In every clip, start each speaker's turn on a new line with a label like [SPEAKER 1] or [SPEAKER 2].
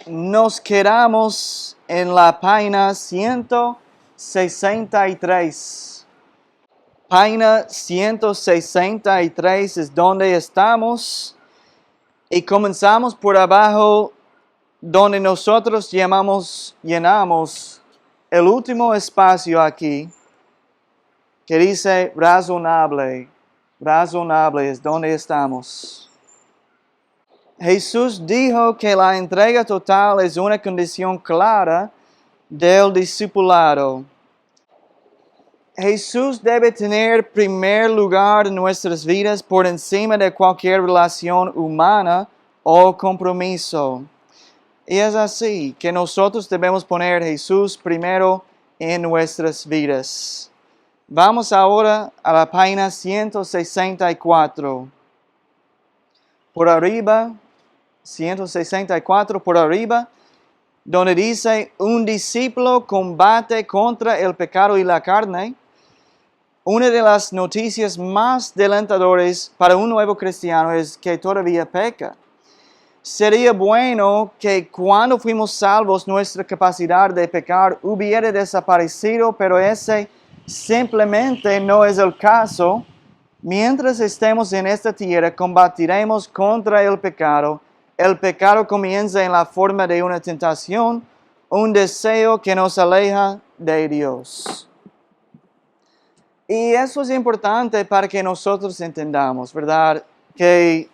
[SPEAKER 1] Nos quedamos en la página 163. Página 163 es donde estamos y comenzamos por abajo donde nosotros llenamos el último espacio aquí que dice razonable. Razonable es donde estamos. Jesús dijo que la entrega total es una condición clara del discipulado. Jesús debe tener primer lugar en nuestras vidas por encima de cualquier relación humana o compromiso. Y es así que nosotros debemos poner a Jesús primero en nuestras vidas. Vamos ahora a la página 164. Por arriba, 164 por arriba, donde dice, un discípulo combate contra el pecado y la carne. Una de las noticias más alentadoras para un nuevo cristiano es que todavía peca. Sería bueno que cuando fuimos salvos nuestra capacidad de pecar hubiera desaparecido, pero ese simplemente no es el caso. Mientras estemos en esta tierra, combatiremos contra el pecado. El pecado comienza en la forma de una tentación, un deseo que nos aleja de Dios. Y eso es importante para que nosotros entendamos, ¿verdad? Que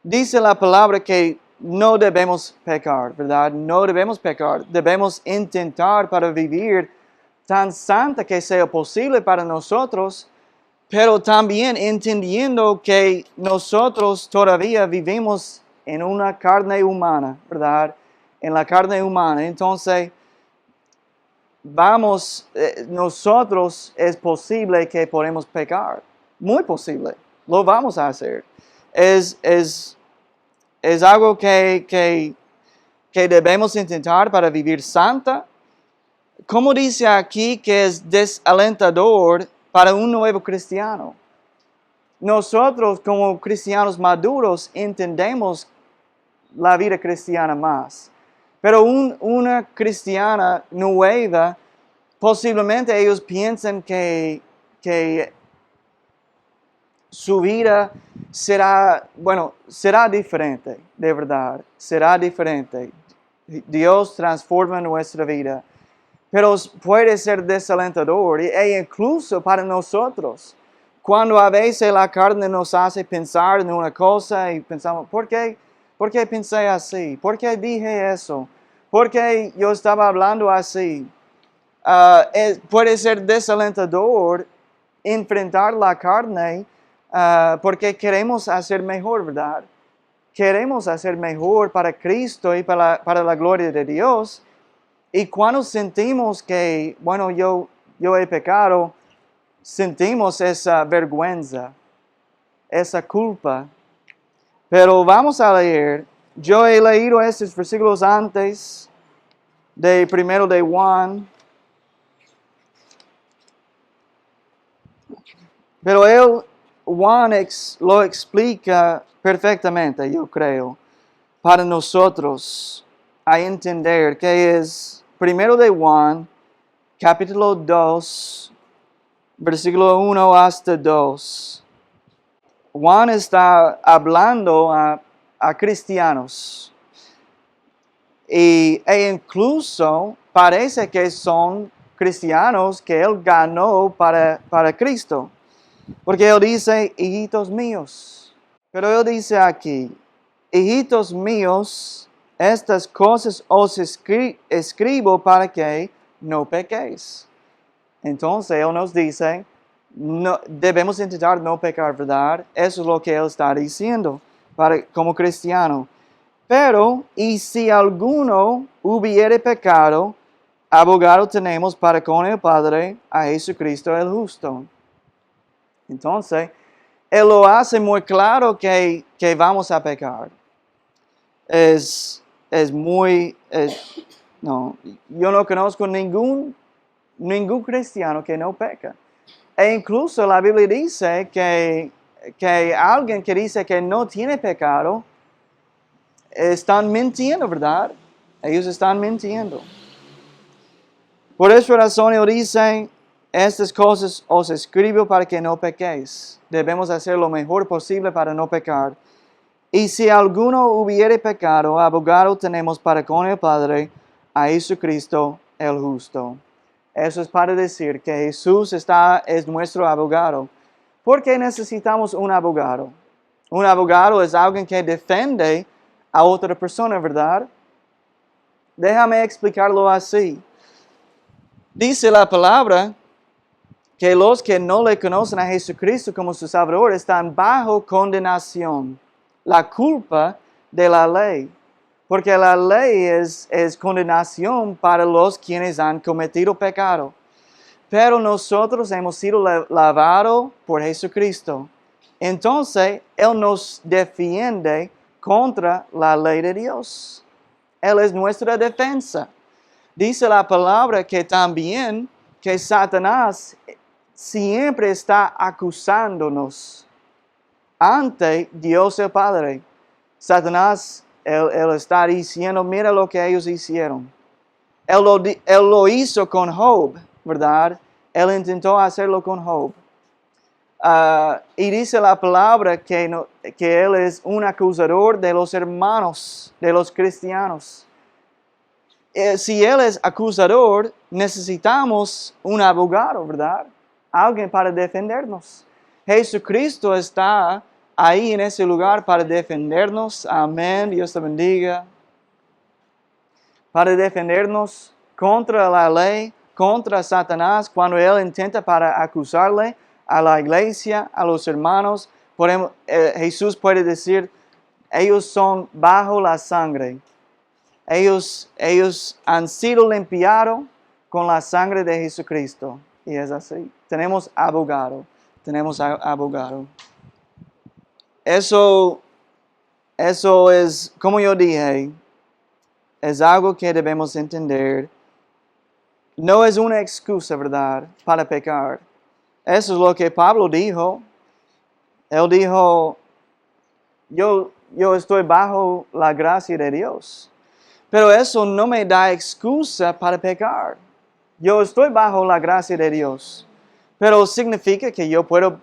[SPEAKER 1] dice la palabra que no debemos pecar, ¿verdad? No debemos pecar. Debemos intentar para vivir tan santa que sea posible para nosotros, pero también entendiendo que nosotros todavía vivimos en una carne humana, ¿verdad? En la carne humana. Entonces, nosotros es posible que podemos pecar. Muy posible. Lo vamos a hacer. Es algo que debemos intentar para vivir santa. Como dice aquí que es desalentador para un nuevo cristiano. Nosotros como cristianos maduros entendemos la vida cristiana más. Pero una cristiana nueva, posiblemente ellos piensan que su vida será diferente, de verdad, será diferente. Dios transforma nuestra vida. Pero puede ser desalentador e incluso para nosotros. Cuando a veces la carne nos hace pensar en una cosa y pensamos, ¿por qué pensé así? ¿Por qué dije eso? ¿Por qué yo estaba hablando así? Puede ser desalentador enfrentar la carne porque queremos hacer mejor, ¿verdad? Queremos hacer mejor para Cristo y para la gloria de Dios. Y cuando sentimos que, yo he pecado, sentimos esa vergüenza, esa culpa. Pero vamos a leer. Yo he leído estos versículos antes de primero de Juan. Pero Juan lo explica perfectamente, yo creo, para nosotros a entender que es primero de Juan, capítulo 2, versículo 1 hasta 2. Juan está hablando a cristianos e incluso parece que son cristianos que él ganó para Cristo. Porque él dice, hijitos míos. Pero él dice aquí, hijitos míos, estas cosas os escribo para que no pequéis. Entonces él nos dice, no, debemos intentar no pecar, ¿verdad? Eso es lo que él está diciendo como cristiano. Pero, y si alguno hubiere pecado, abogado tenemos para con el Padre a Jesucristo el justo. Entonces, él lo hace muy claro que vamos a pecar. Yo no conozco ningún cristiano que no peca. E incluso la Biblia dice que alguien que dice que no tiene pecado, están mintiendo, ¿verdad? Ellos están mintiendo. Por esa razón Él dice, estas cosas os escribo para que no pequéis. Debemos hacer lo mejor posible para no pecar. Y si alguno hubiere pecado, abogado tenemos para con el Padre, a Jesucristo el justo. Eso es para decir que Jesús es nuestro abogado. ¿Por qué necesitamos un abogado? Un abogado es alguien que defiende a otra persona, ¿verdad? Déjame explicarlo así. Dice la palabra que los que no le conocen a Jesucristo como su Salvador están bajo condenación. La culpa de la ley. Porque la ley es condenación para los quienes han cometido pecado. Pero nosotros hemos sido lavados por Jesucristo. Entonces, Él nos defiende contra la ley de Dios. Él es nuestra defensa. Dice la palabra que también que Satanás siempre está acusándonos ante Dios el Padre. Satanás, él está diciendo, mira lo que ellos hicieron. Él lo hizo con Job, ¿verdad? Él intentó hacerlo con Job. Y dice la palabra que Él es un acusador de los hermanos, de los cristianos. Si Él es acusador, necesitamos un abogado, ¿verdad? Alguien para defendernos. Jesucristo está ahí en ese lugar para defendernos. Amén. Dios te bendiga. Para defendernos contra la ley, contra Satanás, cuando Él intenta para acusarle a la iglesia, a los hermanos. Jesús puede decir, ellos son bajo la sangre. Ellos han sido limpiados con la sangre de Jesucristo. Y es así. Tenemos abogado. Tenemos abogado. Eso es, como yo dije, es algo que debemos entender. No es una excusa, ¿verdad?, para pecar. Eso es lo que Pablo dijo. Él dijo, yo estoy bajo la gracia de Dios. Pero eso no me da excusa para pecar. Yo estoy bajo la gracia de Dios. Pero significa que yo puedo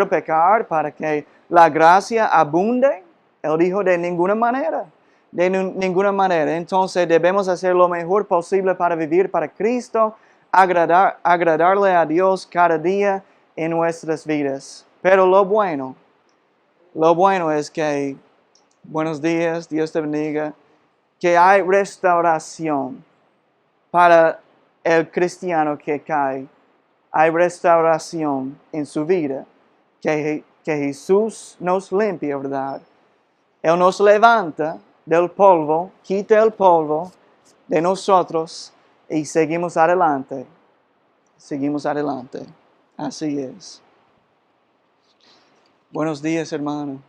[SPEAKER 1] pecar para que la gracia abunde. Él dijo de ninguna manera. De ninguna manera. Entonces debemos hacer lo mejor posible para vivir para Cristo, agradarle a Dios cada día en nuestras vidas. Pero lo bueno es que, buenos días, Dios te bendiga, que hay restauración para el cristiano que cae. Hay restauración en su vida, que Jesús nos limpia, ¿verdad? Él nos levanta del polvo, quita el polvo de nosotros y seguimos adelante. Seguimos adelante. Así es. Buenos días, hermano.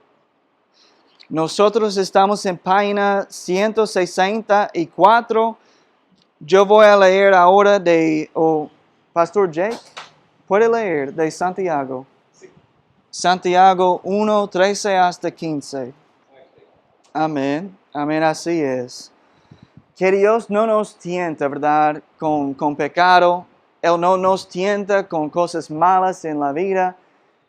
[SPEAKER 1] Nosotros estamos en página 164. Yo voy a leer ahora Pastor Jake, ¿puede leer de Santiago? Sí. Santiago 1, 13 hasta 15. Amén. Amén, así es. Que Dios no nos tienta, ¿verdad?, con pecado. Él no nos tienta con cosas malas en la vida.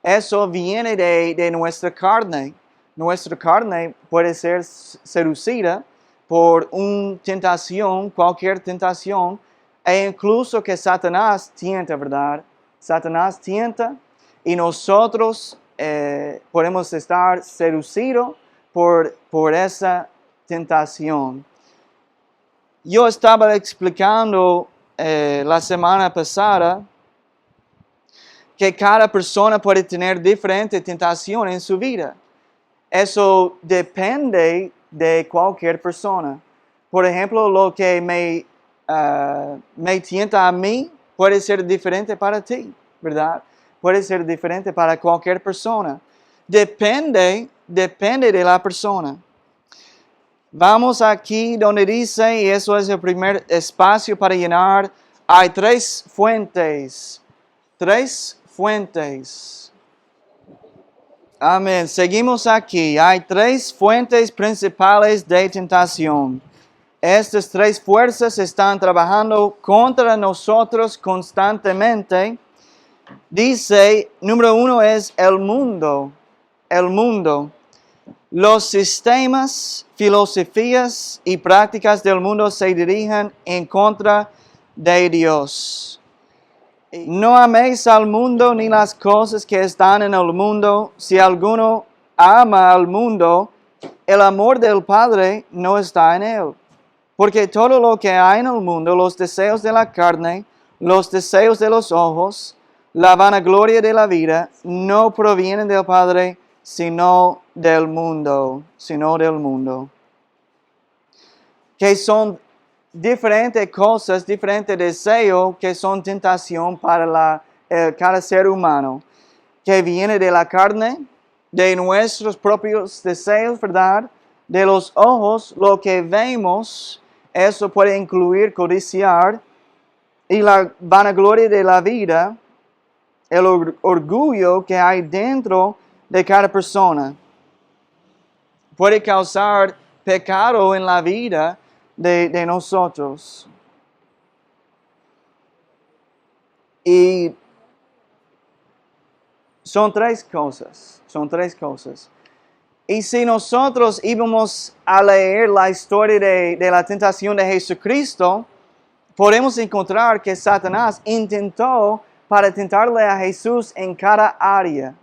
[SPEAKER 1] Eso viene de nuestra carne. Nuestra carne puede ser seducida por una tentación, cualquier tentación, e incluso que Satanás tienta, ¿verdad? Satanás tienta y nosotros podemos estar seducidos por esa tentación. Yo estaba explicando la semana pasada que cada persona puede tener diferentes tentaciones en su vida. Eso depende de cualquier persona. Por ejemplo, lo que me tienta a mí puede ser diferente para ti, ¿verdad? Puede ser diferente para cualquier persona. Depende de la persona. Vamos aquí donde dice, y eso es el primer espacio para llenar, hay tres fuentes. Tres fuentes. Amén. Seguimos aquí. Hay tres fuentes principales de tentación. Estas tres fuerzas están trabajando contra nosotros constantemente. Dice, número uno es el mundo. El mundo. Los sistemas, filosofías y prácticas del mundo se dirigen en contra de Dios. No améis al mundo ni las cosas que están en el mundo. Si alguno ama al mundo, el amor del Padre no está en él. Porque todo lo que hay en el mundo, los deseos de la carne, los deseos de los ojos, la vanagloria de la vida, no provienen del Padre, sino del mundo. Que son diferentes cosas, diferentes deseos que son tentación para cada ser humano. Que viene de la carne, de nuestros propios deseos, ¿verdad? De los ojos, lo que vemos. Eso puede incluir codiciar y la vanagloria de la vida, el orgullo que hay dentro de cada persona. Puede causar pecado en la vida de nosotros. Y son tres cosas. Y si nosotros íbamos a leer la historia de la tentación de Jesucristo, podemos encontrar que Satanás intentó para tentarle a Jesús en cada área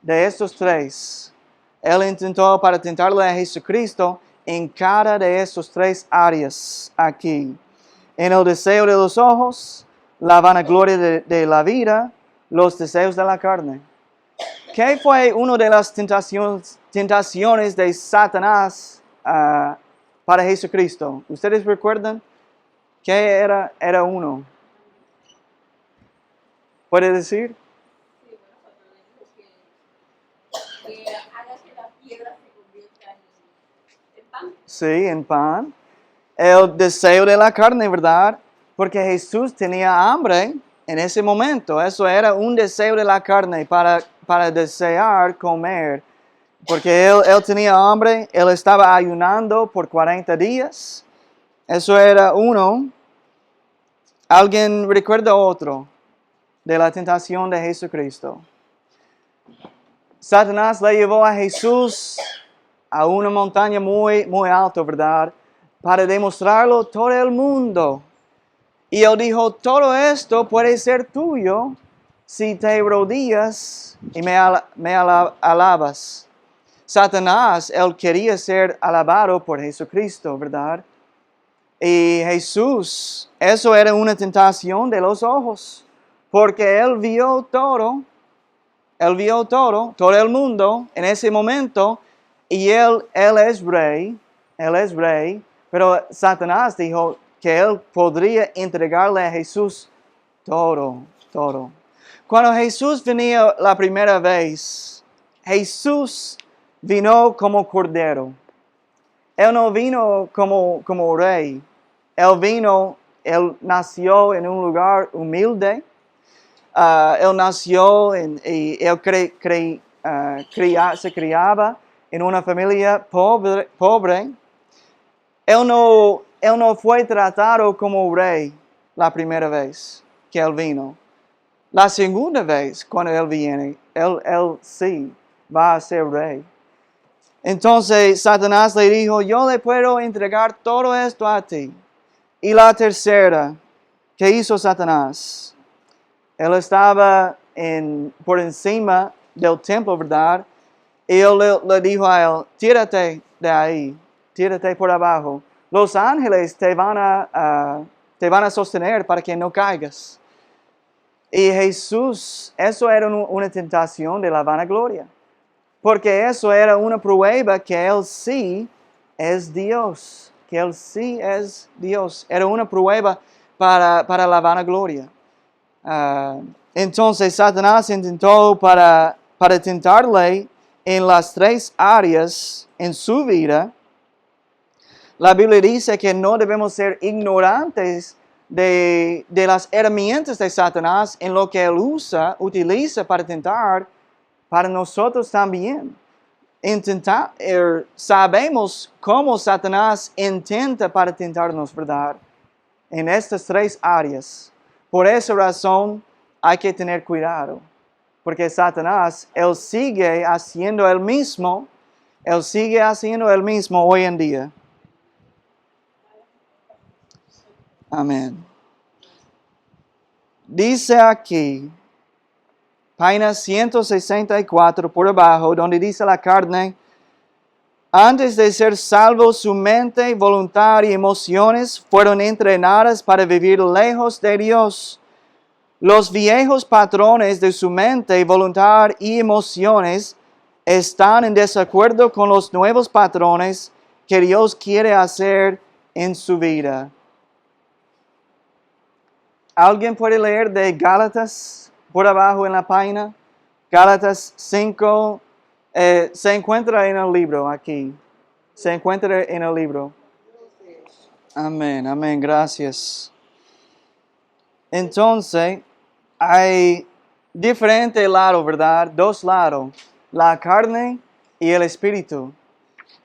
[SPEAKER 1] de estos tres. Él intentó para tentarle a Jesucristo en cada de estos tres áreas aquí. En el deseo de los ojos, la vanagloria de la vida, los deseos de la carne. ¿Qué fue una de las tentaciones de Satanás para Jesucristo? ¿Ustedes recuerdan? ¿Qué era uno? ¿Puede decir?
[SPEAKER 2] Sí, bueno, cuando le dijo que haga que la piedra se convierta en pan.
[SPEAKER 1] Sí, en pan. El deseo de la carne, ¿verdad? Porque Jesús tenía hambre en ese momento. Eso era un deseo de la carne para desear comer. Porque él tenía hambre, él estaba ayunando por 40 días. Eso era uno. ¿Alguien recuerda otro de la tentación de Jesucristo? Satanás le llevó a Jesús a una montaña muy, muy alta, ¿verdad? Para demostrarlo todo el mundo. Y él dijo, todo esto puede ser tuyo si te rodillas y me alabas. Satanás, él quería ser alabado por Jesucristo, ¿verdad? Y Jesús, eso era una tentación de los ojos, porque él vio todo el mundo en ese momento, y él es rey, pero Satanás dijo que él podría entregarle a Jesús todo. Cuando Jesús venía la primera vez, Jesús vino como cordero. Él no vino como rey. Él nació en un lugar humilde. Él nació y él se criaba en una familia pobre. Él no fue tratado como rey la primera vez que él vino. La segunda vez cuando él viene, él sí va a ser rey. Entonces Satanás le dijo, yo le puedo entregar todo esto a ti. Y la tercera, ¿qué hizo Satanás? Él estaba por encima del templo, ¿verdad? Y él le dijo a él, tírate de ahí, tírate por abajo. Los ángeles te van a sostener para que no caigas. Y Jesús, eso era una tentación de la vanagloria. Porque eso era una prueba que Él sí es Dios. Que Él sí es Dios. Era una prueba para la vanagloria. Entonces Satanás intentó para tentarle en las tres áreas en su vida. La Biblia dice que no debemos ser ignorantes de las herramientas de Satanás en lo que él utiliza para tentar, para nosotros también. Sabemos cómo Satanás intenta para tentarnos, ¿verdad? En estas tres áreas. Por esa razón hay que tener cuidado. Porque Satanás, él sigue haciendo el mismo hoy en día. Amén. Dice aquí, página 164 por abajo, donde dice la carne, antes de ser salvo, su mente, voluntad y emociones fueron entrenadas para vivir lejos de Dios. Los viejos patrones de su mente, voluntad y emociones están en desacuerdo con los nuevos patrones que Dios quiere hacer en su vida. ¿Alguien puede leer de Gálatas por abajo en la página? Gálatas 5, se encuentra en el libro aquí. Se encuentra en el libro. Amén, amén, gracias. Entonces, hay diferentes lados, ¿verdad? Dos lados, la carne y el espíritu.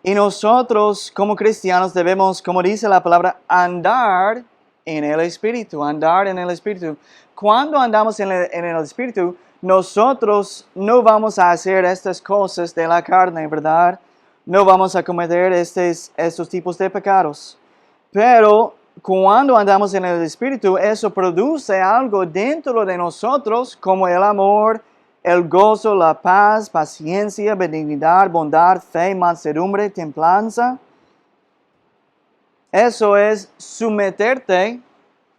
[SPEAKER 1] Y nosotros como cristianos debemos, como dice la palabra, andar en el Espíritu, andar en el Espíritu. Cuando andamos en el Espíritu, nosotros no vamos a hacer estas cosas de la carne, ¿verdad? No vamos a cometer estos tipos de pecados. Pero cuando andamos en el Espíritu, eso produce algo dentro de nosotros, como el amor, el gozo, la paz, paciencia, benignidad, bondad, fe, mansedumbre, templanza. Eso es someterte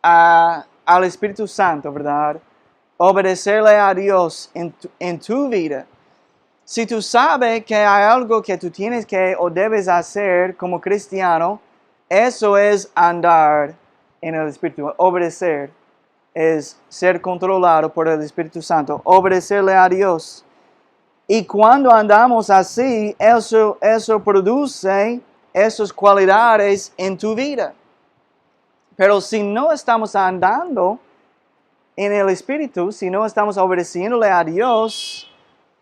[SPEAKER 1] al Espíritu Santo, ¿verdad? Obedecerle a Dios en tu vida. Si tú sabes que hay algo que tú tienes que o debes hacer como cristiano, eso es andar en el Espíritu. Obedecer es ser controlado por el Espíritu Santo. Obedecerle a Dios. Y cuando andamos así, eso produce esas cualidades en tu vida. Pero si no estamos andando en el Espíritu, si no estamos obedeciéndole a Dios,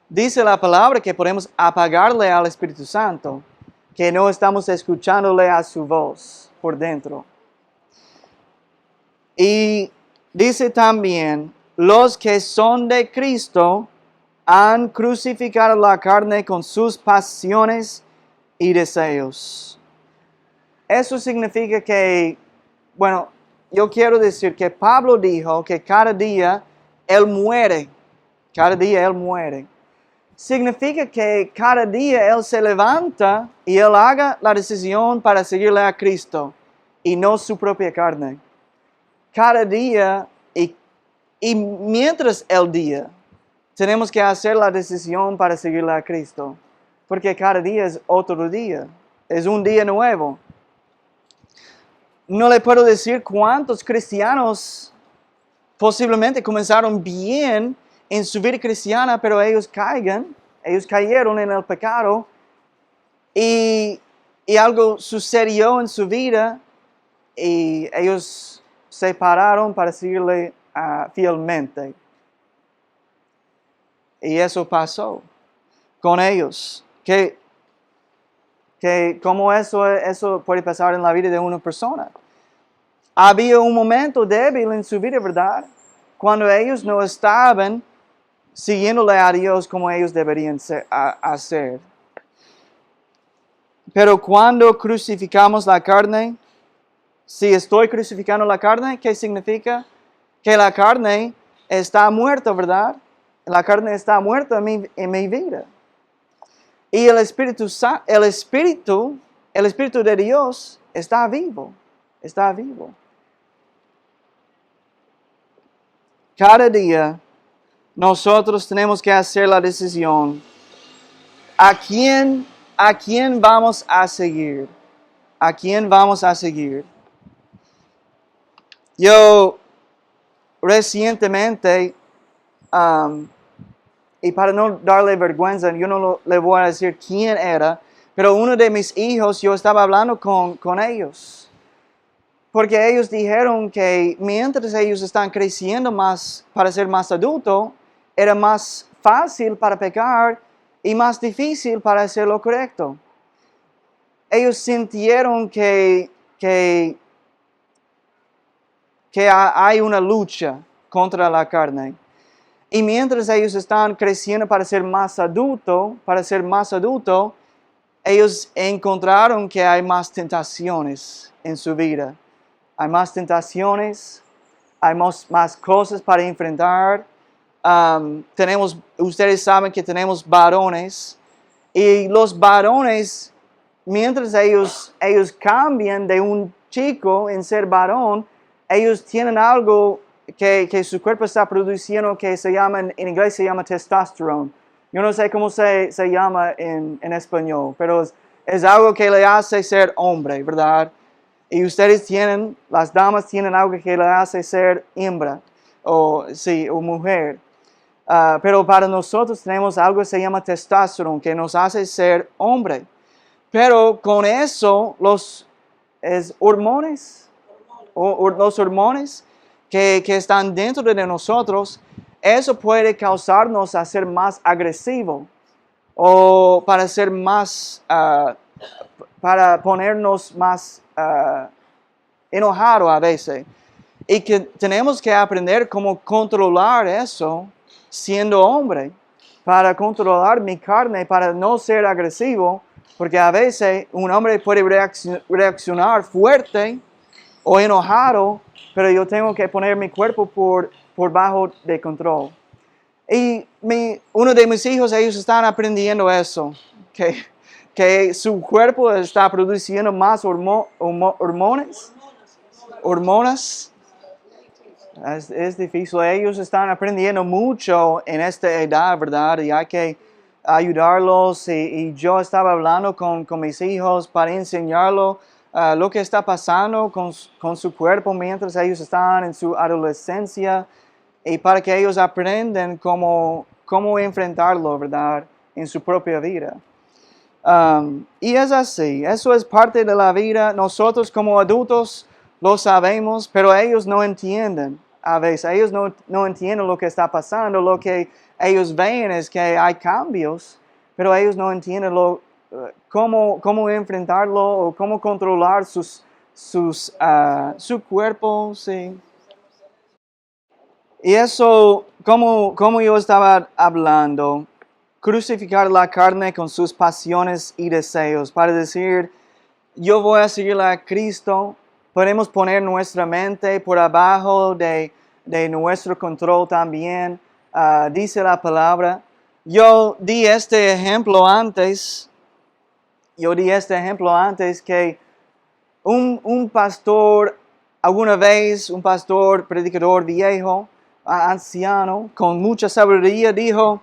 [SPEAKER 1] dice la palabra que podemos apagarle al Espíritu Santo, que no estamos escuchándole a su voz por dentro. Y dice también, los que son de Cristo han crucificado la carne con sus pasiones y deseos. Eso significa que, bueno, yo quiero decir que Pablo dijo que cada día él muere. Cada día él muere. Significa que cada día él se levanta y él haga la decisión para seguirle a Cristo y no su propia carne. Cada día y mientras el día tenemos que hacer la decisión para seguirle a Cristo. Porque cada día es otro día. Es un día nuevo. No le puedo decir cuántos cristianos posiblemente comenzaron bien en su vida cristiana, pero ellos cayeron en el pecado y algo sucedió en su vida y ellos se pararon para seguirle fielmente. Y eso pasó con ellos. Que como eso puede pasar en la vida de una persona. Había un momento débil en su vida, ¿verdad? Cuando ellos no estaban siguiéndole a Dios como ellos deberían hacer. Pero cuando crucificamos la carne, si estoy crucificando la carne, ¿qué significa? Que la carne está muerta, ¿verdad? La carne está muerta en mi vida. Y el Espíritu de Dios está vivo. Está vivo. Cada día nosotros tenemos que hacer la decisión. ¿A quién vamos a seguir? ¿A quién vamos a seguir? Yo recientemente, y para no darle vergüenza, yo no le voy a decir quién era, pero uno de mis hijos, yo estaba hablando con ellos. Porque ellos dijeron que mientras ellos están creciendo más para ser más adultos, era más fácil para pecar y más difícil para hacer lo correcto. Ellos sintieron que hay una lucha contra la carne. Y mientras ellos están creciendo para ser más adulto, ellos encontraron que hay más tentaciones en su vida. Hay más tentaciones, hay más cosas para enfrentar. Ustedes saben que tenemos varones, y los varones, mientras ellos cambian de un chico en ser varón, ellos tienen algo que su cuerpo está produciendo que se llama, en inglés se llama testosterona. Yo no sé cómo se llama en español, pero es algo que le hace ser hombre, ¿verdad? Y las damas tienen algo que le hace ser hembra, o mujer. Pero para nosotros tenemos algo que se llama testosterona, que nos hace ser hombre. Pero con eso, los hormonas que están dentro de nosotros, eso puede causarnos a ser más agresivos o para ser más, para ponernos más enojados a veces. Y que tenemos que aprender cómo controlar eso siendo hombre, para controlar mi carne, para no ser agresivo, porque a veces un hombre puede reaccionar fuerte o enojado, pero yo tengo que poner mi cuerpo por bajo de control. Y uno de mis hijos, ellos están aprendiendo eso, que su cuerpo está produciendo más hormonas. Es difícil, ellos están aprendiendo mucho en esta edad, ¿verdad? Y hay que ayudarlos. Y yo estaba hablando con mis hijos para enseñarlos lo que está pasando con su cuerpo mientras ellos están en su adolescencia, y para que ellos aprendan cómo enfrentarlo, ¿verdad? En su propia vida. Y es así, eso es parte de la vida. Nosotros como adultos lo sabemos, pero ellos no entienden. A veces ellos no entienden lo que está pasando. Lo que ellos ven es que hay cambios, pero ellos no entienden cómo enfrentarlo o cómo controlar su cuerpo. Sí. Y eso, como yo estaba hablando, crucificar la carne con sus pasiones y deseos, para decir, yo voy a seguir a Cristo. Podemos poner nuestra mente por abajo de nuestro control también. Dice la palabra. Yo di este ejemplo antes que un pastor, alguna vez un pastor, predicador viejo, anciano, con mucha sabiduría, dijo,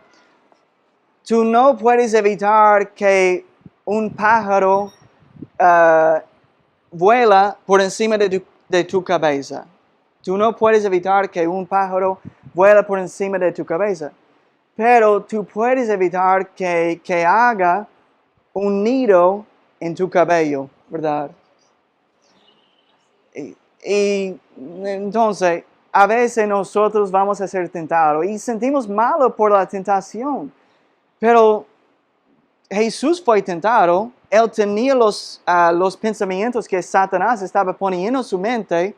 [SPEAKER 1] tú no puedes evitar que un pájaro vuela por encima de tu cabeza. Tú no puedes evitar que un pájaro vuela por encima de tu cabeza. Pero tú puedes evitar que haga un nido en tu cabello, ¿verdad? Y entonces, a veces nosotros vamos a ser tentados y sentimos malo por la tentación. Pero Jesús fue tentado, él tenía los pensamientos que Satanás estaba poniendo en su mente.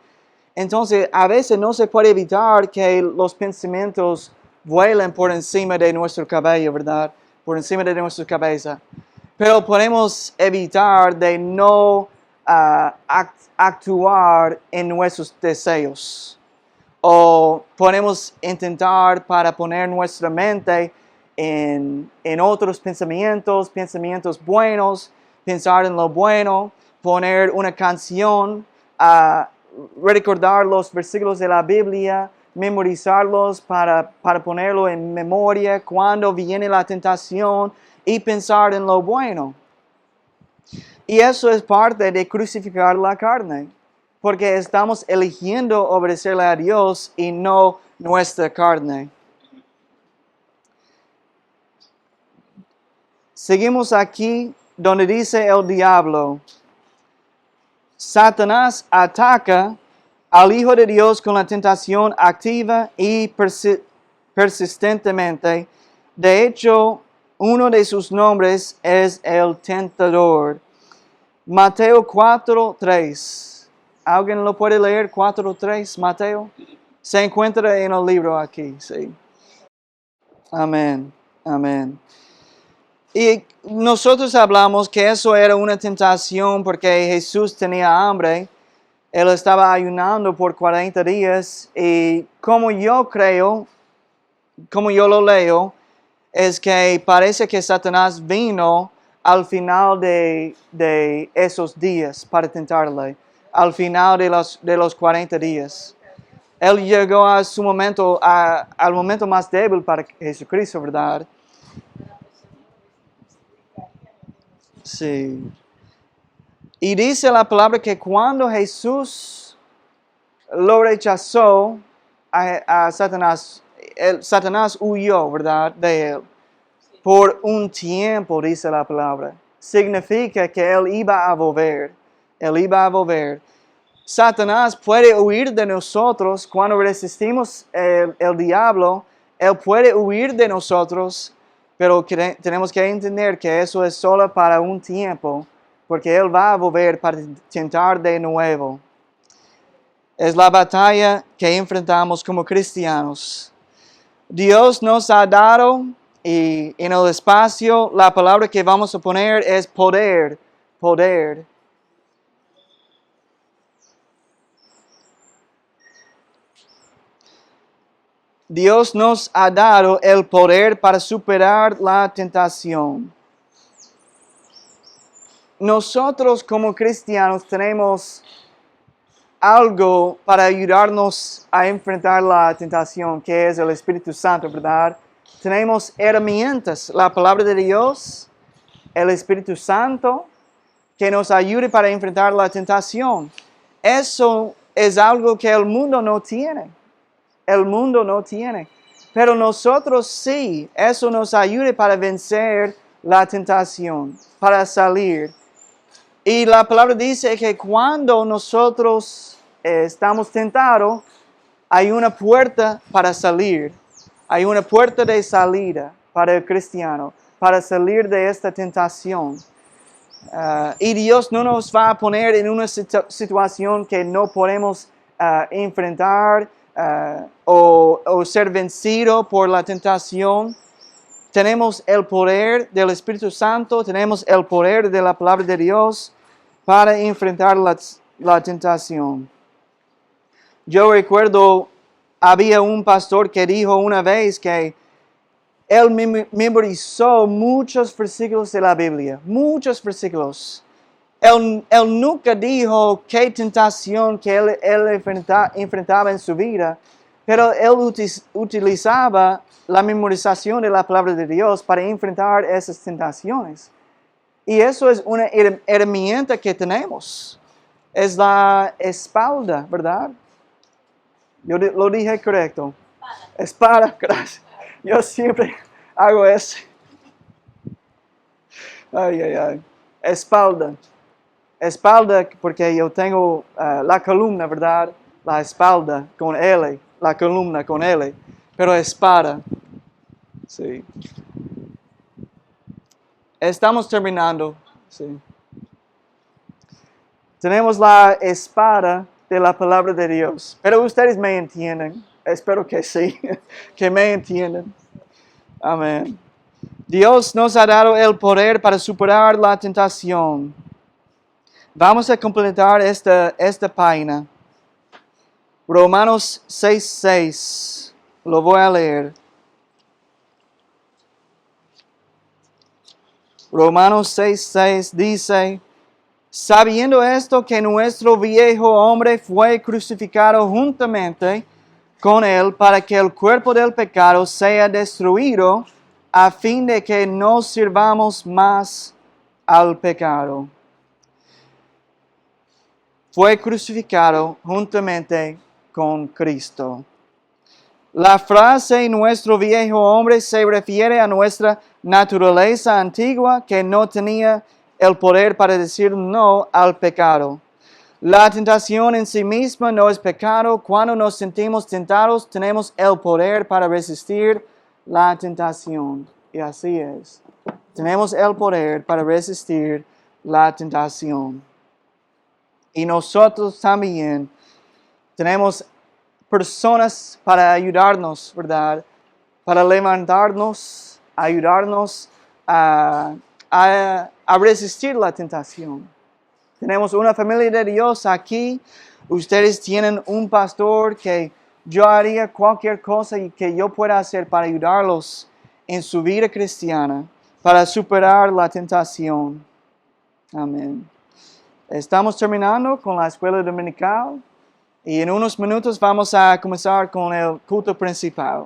[SPEAKER 1] Entonces, a veces no se puede evitar que los pensamientos vuelen por encima de nuestro cabello, ¿verdad? Por encima de nuestra cabeza. Pero podemos evitar de no actuar en nuestros deseos. O podemos intentar para poner nuestra mente en otros pensamientos buenos, pensar en lo bueno, poner una canción, recordar los versículos de la Biblia, memorizarlos para ponerlo en memoria cuando viene la tentación y pensar en lo bueno. Y eso es parte de crucificar la carne, porque estamos eligiendo obedecerle a Dios y no nuestra carne. Seguimos aquí donde dice el diablo. Satanás ataca al Hijo de Dios con la tentación activa y persistentemente De hecho, uno de sus nombres es el tentador. Mateo 4:3. ¿Alguien lo puede leer? 4:3, Mateo. Se encuentra en el libro aquí, sí. Amén, amén. Y nosotros hablamos que eso era una tentación porque Jesús tenía hambre. Él estaba ayunando por 40 días y como yo creo, como yo lo leo, es que parece que Satanás vino al final de esos días para tentarle, al final de los 40 días. Él llegó a su momento, al momento más débil para Jesucristo, ¿verdad? Sí. Y dice la palabra que cuando Jesús lo rechazó a Satanás, Satanás huyó, ¿verdad? De él. Por un tiempo, dice la palabra. Significa que él iba a volver. Él iba a volver. Satanás puede huir de nosotros cuando resistimos el diablo. Él puede huir de nosotros, pero tenemos que entender que eso es solo para un tiempo, porque él va a volver para tentar de nuevo. Es la batalla que enfrentamos como cristianos. Dios nos ha dado, y en el espacio la palabra que vamos a poner es poder, poder. Dios nos ha dado el poder para superar la tentación. Nosotros como cristianos tenemos algo para ayudarnos a enfrentar la tentación, que es el Espíritu Santo, ¿verdad? Tenemos herramientas, la palabra de Dios, el Espíritu Santo, que nos ayude para enfrentar la tentación. Eso es algo que el mundo no tiene. El mundo no tiene. Pero nosotros sí, eso nos ayuda para vencer la tentación, para salir. Y la palabra dice que cuando nosotros estamos tentados, hay una puerta para salir. Hay una puerta de salida para el cristiano, para salir de esta tentación. Y Dios no nos va a poner en una situación que no podemos enfrentar o ser vencido por la tentación. Tenemos el poder del Espíritu Santo, tenemos el poder de la palabra de Dios para enfrentar la tentación. Yo recuerdo, había un pastor que dijo una vez que él memorizó muchos versículos de la Biblia, muchos versículos. Él nunca dijo qué tentación que él enfrentaba en su vida, pero él utilizaba la memorización de la palabra de Dios para enfrentar esas tentaciones. Y eso es una herramienta que tenemos. Es la espalda, ¿verdad? Yo lo dije correcto. Espada, gracias. Yo siempre hago eso. Ay, ay, ay. Espalda. Espalda, porque yo tengo la columna, ¿verdad? La espalda con L, la columna con L, pero espada. Sí. Estamos terminando. Sí. Tenemos la espada de la palabra de Dios. Pero ustedes me entienden. Espero que sí, que me entiendan. Amén. Dios nos ha dado el poder para superar la tentación. Vamos a completar esta página. Romanos 6:6. Lo voy a leer. Romanos 6:6 dice: sabiendo esto, que nuestro viejo hombre fue crucificado juntamente con él para que el cuerpo del pecado sea destruido, a fin de que no sirvamos más al pecado. Fue crucificado juntamente con Cristo. La frase nuestro viejo hombre se refiere a nuestra naturaleza antigua que no tenía el poder para decir no al pecado. La tentación en sí misma no es pecado. Cuando nos sentimos tentados, tenemos el poder para resistir la tentación. Y así es. Tenemos el poder para resistir la tentación. Y nosotros también tenemos personas para ayudarnos, ¿verdad? Para levantarnos, ayudarnos a resistir la tentación. Tenemos una familia de Dios aquí. Ustedes tienen un pastor que yo haría cualquier cosa que yo pueda hacer para ayudarlos en su vida cristiana, para superar la tentación. Amén. Estamos terminando con la escuela dominical y en unos minutos vamos a comenzar con el culto principal.